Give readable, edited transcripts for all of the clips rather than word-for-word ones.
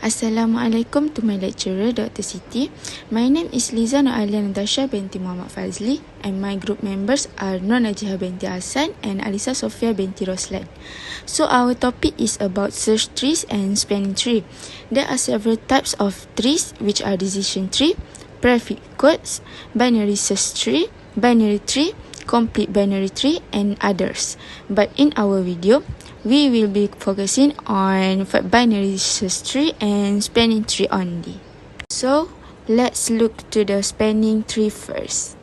Assalamualaikum to my lecturer, Dr. Siti. My name is Liza Nur Alia Natasha binti Muhammad Fazli, and my group members are Nur Najihah binti Hassan and Alisa Sofia binti Roslan. So our topic is about search trees and spanning tree. There are several types of trees, which are decision tree, prefix codes, binary search tree, binary tree, complete binary tree, and others. But in our video, we will be focusing on binary search tree and spanning tree only. So, let's look to the spanning tree first.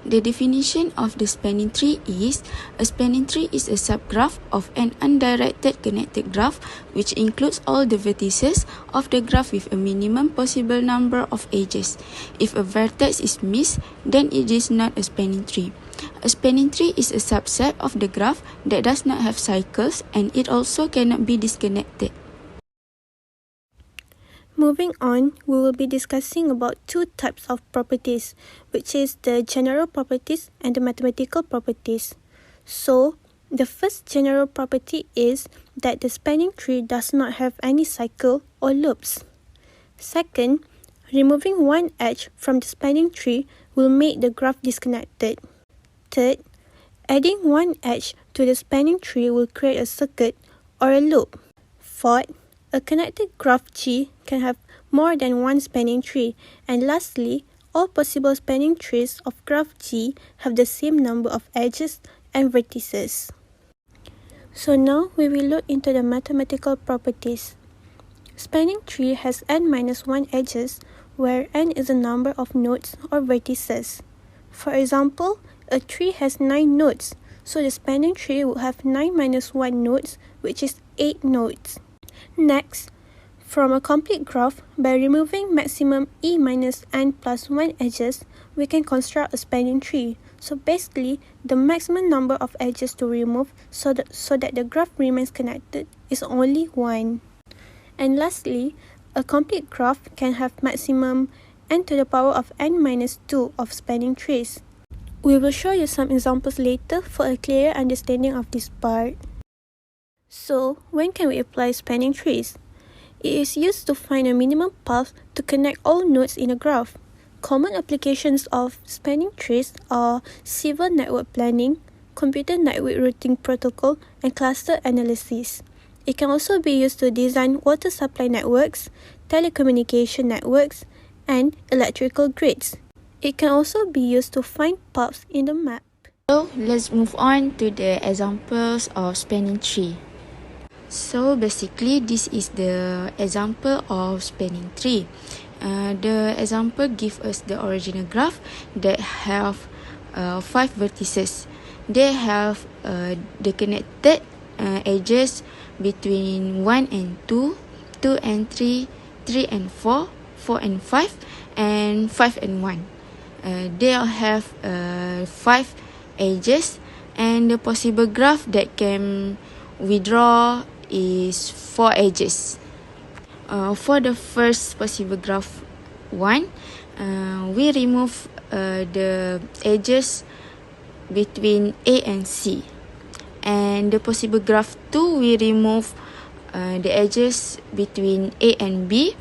The definition of the spanning tree is, a spanning tree is a subgraph of an undirected connected graph which includes all the vertices of the graph with a minimum possible number of edges. If a vertex is missed, then it is not a spanning tree. A spanning tree is a subset of the graph that does not have cycles, and it also cannot be disconnected. Moving on, we will be discussing about two types of properties, which is the general properties and the mathematical properties. So, the first general property is that the spanning tree does not have any cycle or loops. Second, removing one edge from the spanning tree will make the graph disconnected. Third, adding one edge to the spanning tree will create a circuit or a loop. Fourth, a connected graph G can have more than one spanning tree. And lastly, all possible spanning trees of graph G have the same number of edges and vertices. So now we will look into the mathematical properties. Spanning tree has n-1 edges, where n is the number of nodes or vertices. For example, a tree has 9 nodes, so the spanning tree would have 9 minus 1 nodes, which is 8 nodes. Next, from a complete graph, by removing maximum e minus n plus 1 edges, we can construct a spanning tree. So basically, the maximum number of edges to remove so that the graph remains connected is only 1. And lastly, a complete graph can have maximum n to the power of n minus 2 of spanning trees. We will show you some examples later for a clearer understanding of this part. So, when can we apply spanning trees? It is used to find a minimum path to connect all nodes in a graph. Common applications of spanning trees are civil network planning, computer network routing protocol, and cluster analysis. It can also be used to design water supply networks, telecommunication networks, and electrical grids. It can also be used to find paths in the map. So, let's move on to the examples of spanning tree. So, basically, this is the example of spanning tree. The example gives us the original graph that have 5 vertices. They have the connected edges between 1 and 2, 2 and 3, 3 and 4, 4 and 5, and 5 and 1. They have 5 edges, and the possible graph that can we draw is 4 edges. For the first possible graph 1, we remove the edges between A and C. And the possible graph 2, we remove the edges between A and B.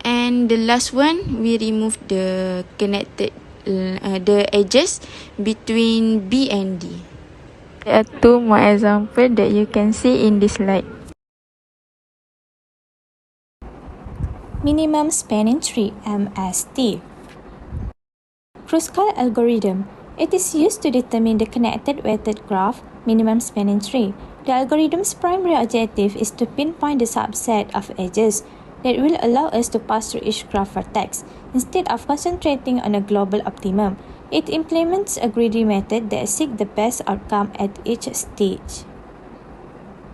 And the last one, we remove the connected the edges between B and D. There are 2 more examples that you can see in this slide. Minimum spanning tree, MST. Kruskal algorithm. It is used to determine the connected weighted graph minimum spanning tree. The algorithm's primary objective is to pinpoint the subset of edges that will allow us to pass through each graph vertex, instead of concentrating on a global optimum. It implements a greedy method that seeks the best outcome at each stage.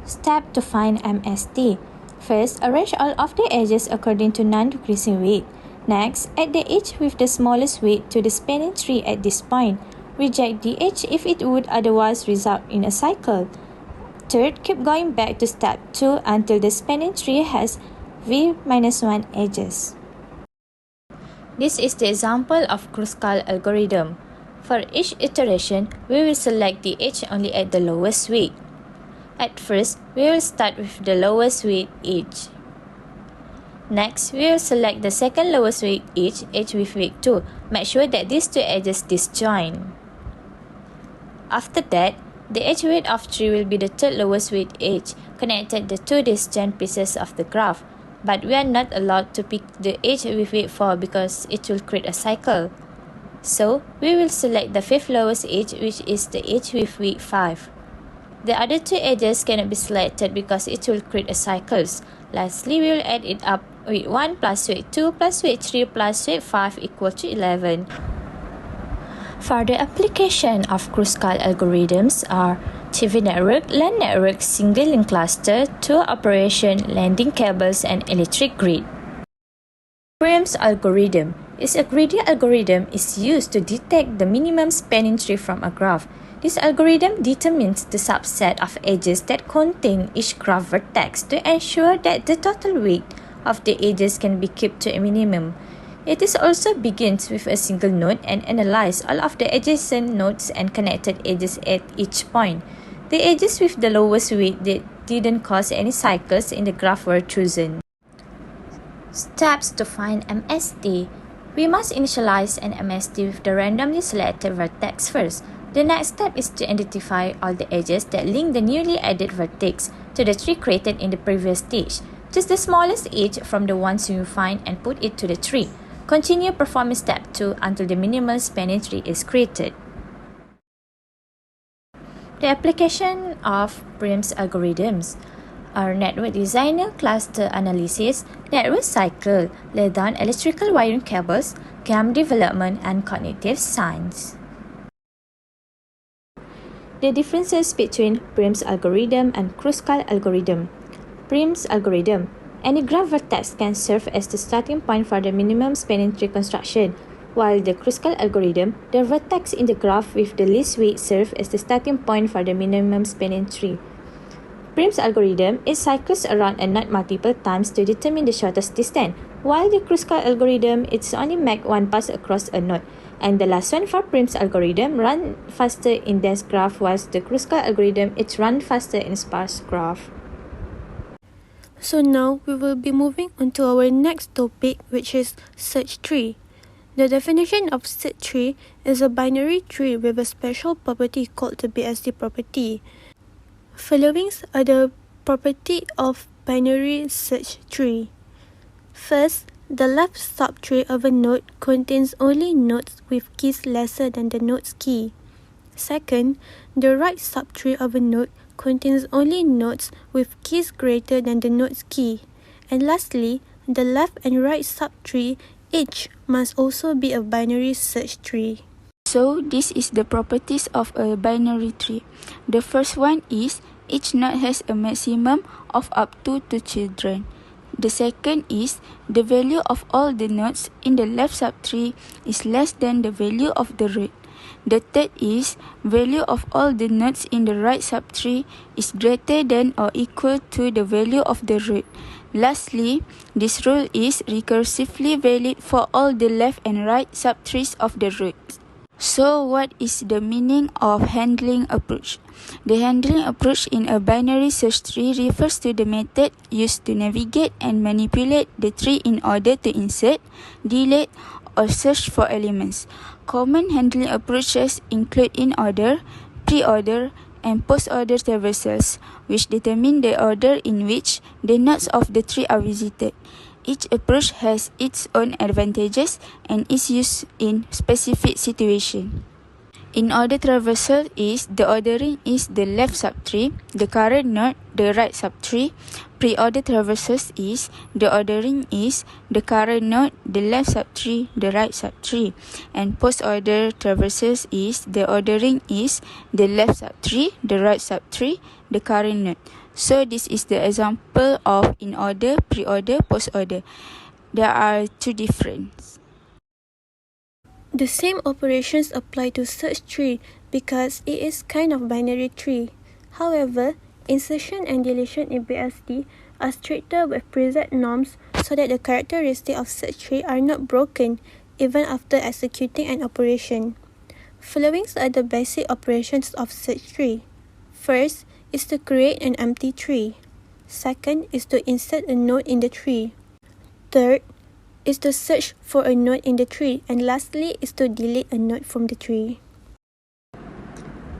Step to find MST. First, arrange all of the edges according to non-decreasing weight. Next, add the edge with the smallest weight to the spanning tree at this point. Reject the edge if it would otherwise result in a cycle. Third, keep going back to step 2 until the spanning tree has v-1 edges. This is the example of Kruskal algorithm. For each iteration, we will select the edge only at the lowest weight. At first, we will start with the lowest weight edge. Next, we will select the second lowest weight edge with weight 2. Make sure that these two edges disjoin. After that, the edge weight of 3 will be the third lowest weight edge, connected the two disjoint pieces of the graph. But we are not allowed to pick the edge with weight 4 because it will create a cycle. So, we will select the fifth lowest edge, which is the edge with weight 5. The other two edges cannot be selected because it will create a cycles. Lastly, we will add it up. Weight 1 plus weight 2 plus weight 3 plus weight 5 equal to 11. For the application of Kruskal algorithms are TV network, LAN network, single link cluster, tour operation, landing cables, and electric grid. Prim's algorithm is a greedy algorithm is used to detect the minimum spanning tree from a graph. This algorithm determines the subset of edges that contain each graph vertex to ensure that the total weight of the edges can be kept to a minimum. It is also begins with a single node and analyzes all of the adjacent nodes and connected edges at each point. The edges with the lowest weight that didn't cause any cycles in the graph were chosen. Steps to find MST. We must initialize an MST with the randomly selected vertex first. The next step is to identify all the edges that link the newly added vertex to the tree created in the previous stage. Choose the smallest edge from the ones you find and put it to the tree. Continue performing step 2 until the minimal spanning tree is created. The application of Prim's algorithms are network designer, cluster analysis, network cycle, lay down electrical wiring cables, game development, and cognitive science. The differences between Prim's algorithm and Kruskal algorithm. Prim's algorithm. Any graph vertex can serve as the starting point for the minimum spanning tree construction, while the Kruskal algorithm, the vertex in the graph with the least weight serve as the starting point for the minimum spanning tree. Prim's algorithm, it cycles around a node multiple times to determine the shortest distance, while the Kruskal algorithm, it's only make one pass across a node. And the last one for Prim's algorithm, run faster in dense graph, whilst the Kruskal algorithm, it's run faster in sparse graph. So now we will be moving on to our next topic, which is search tree. The definition of search tree is a binary tree with a special property called the BSD property. Following are the property of binary search tree. First, the left subtree of a node contains only nodes with keys lesser than the node's key. Second, the right subtree of a node contains only nodes with keys greater than the node's key. And lastly, the left and right subtree each must also be a binary search tree. So this is the properties of a binary tree. The first one is each node has a maximum of up to 2 children. The second is the value of all the nodes in the left subtree is less than the value of the right. The third is value of all the nodes in the right subtree is greater than or equal to the value of the right. Lastly, this rule is recursively valid for all the left and right subtrees of the root. So what is the meaning of handling approach? The handling approach in a binary search tree refers to the method used to navigate and manipulate the tree in order to insert, delete, or search for elements. Common handling approaches include in-order, pre-order, and post-order traversals, which determine the order in which the nodes of the tree are visited. Each approach has its own advantages and is used in specific situations. In-order traversal is the ordering is the left subtree, the current node, the right subtree. Pre-order traversals is the ordering is the current node, the left subtree, the right subtree. And post-order traversals is the ordering is the left subtree, the right subtree, the current node. So this is the example of in-order, pre-order, post-order. There are two differences. The same operations apply to search tree because it is kind of binary tree. However, insertion and deletion in BSD are stricter with preset norms so that the characteristics of search tree are not broken even after executing an operation. Following are the basic operations of search tree. First is to create an empty tree. Second is to insert a node in the tree. Third is to search for a node in the tree, and lastly is to delete a node from the tree.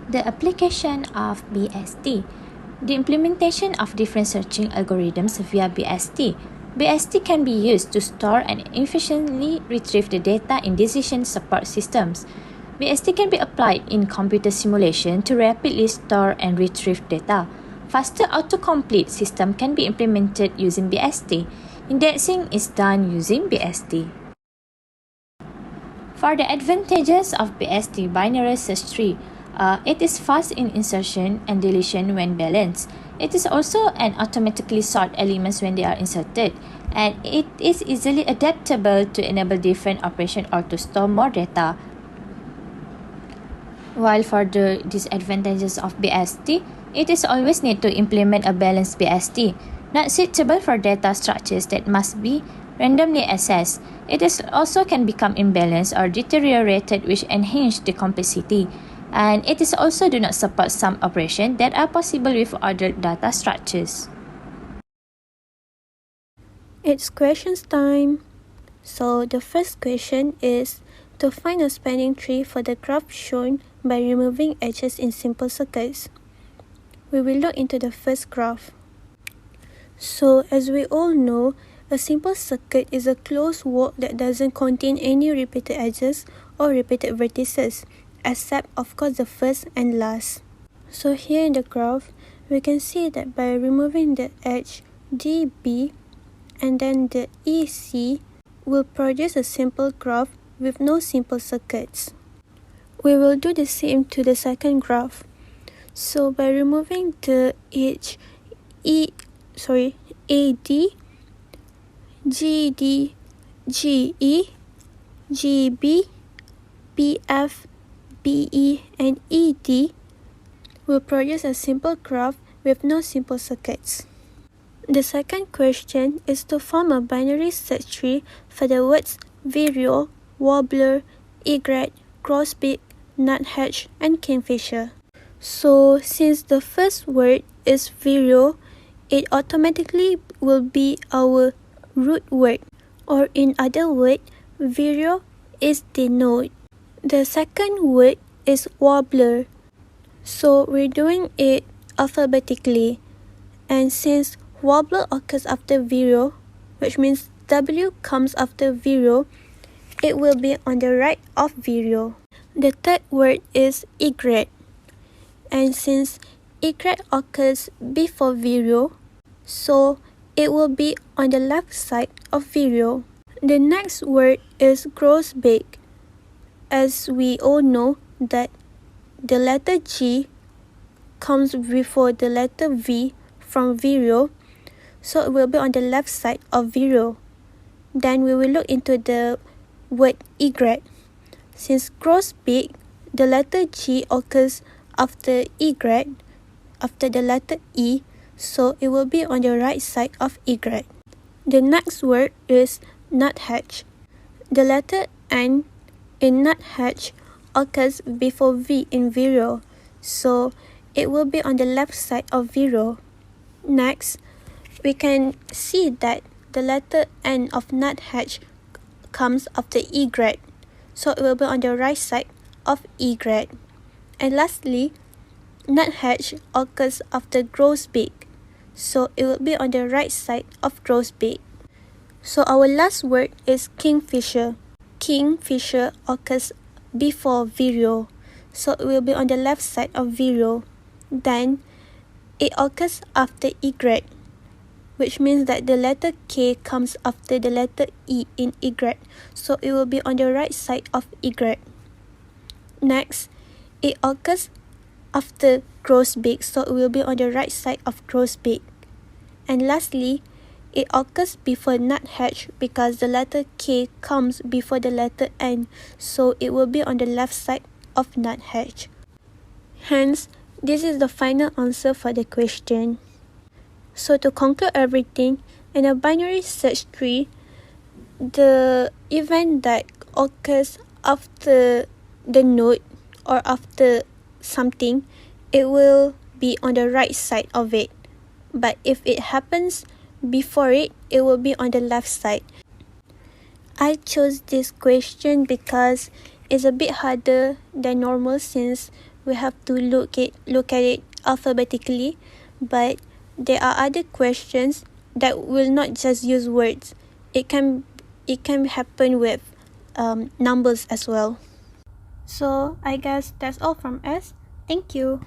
The application of BST. The implementation of different searching algorithms via BST. BST can be used to store and efficiently retrieve the data in decision support systems. BST can be applied in computer simulation to rapidly store and retrieve data. Faster autocomplete system can be implemented using BST. Indexing is done using BST. For the advantages of BST binary search tree, it is fast in insertion and deletion when balanced. It is also an automatically sort elements when they are inserted, and it is easily adaptable to enable different operations or to store more data. While for the disadvantages of BST, it is always need to implement a balanced BST, not suitable for data structures that must be randomly accessed. It is also can become imbalanced or deteriorated, which enhance the complexity. And it is also do not support some operations that are possible with other data structures. It's questions time. So the first question is to find a spanning tree for the graph shown by removing edges in simple circuits. We will look into the first graph. So as we all know, a simple circuit is a closed walk that doesn't contain any repeated edges or repeated vertices, except of course the first and last. So here in the graph, we can see that by removing the edge DB and then the EC will produce a simple graph with no simple circuits. We will do the same to the second graph. So by removing the edge AD, GD, GE, GB, BF, BE, and ED will produce a simple graph with no simple circuits. The second question is to form a binary search tree for the words vireo, warbler, egret, grosbeak, nuthatch, and kingfisher. So since the first word is vireo, it automatically will be our root word, or in other words, vireo is the node. The second word is warbler, so we're doing it alphabetically, and since warbler occurs after vireo, which means W comes after vireo, it will be on the right of vireo. The third word is egret, and since egret occurs before vireo, so it will be on the left side of vireo. The next word is grosbeak, as we all know that the letter G comes before the letter V from vireo, so it will be on the left side of vireo. Then we will look into the word egret. Since grosbeak, the letter G occurs after egret, after the letter E, so it will be on the right side of egret. The next word is nuthatch. The letter N in nuthatch occurs before V in vireo, so it will be on the left side of vireo. Next, we can see that the letter N of nuthatch comes after egret, so it will be on the right side of egret. And lastly, nuthatch occurs after grosbeak, so it will be on the right side of grosbeak. So our last word is kingfisher. Kingfisher occurs before vireo, so it will be on the left side of vireo. Then it occurs after egret, which means that the letter K comes after the letter E in egret, so it will be on the right side of egret. Next, it occurs after grosbeak, so it will be on the right side of grosbeak. And lastly, it occurs before nuthatch because the letter K comes before the letter N, so it will be on the left side of nuthatch. Hence, this is the final answer for the question. So to conclude everything, in a binary search tree, the event that occurs after the node or after something, it will be on the right side of it. But if it happens before it, it will be on the left side. I chose this question because it's a bit harder than normal since we have to look at it alphabetically, but there are other questions that will not just use words. It can happen with numbers as well. So I guess that's all from us. Thank you.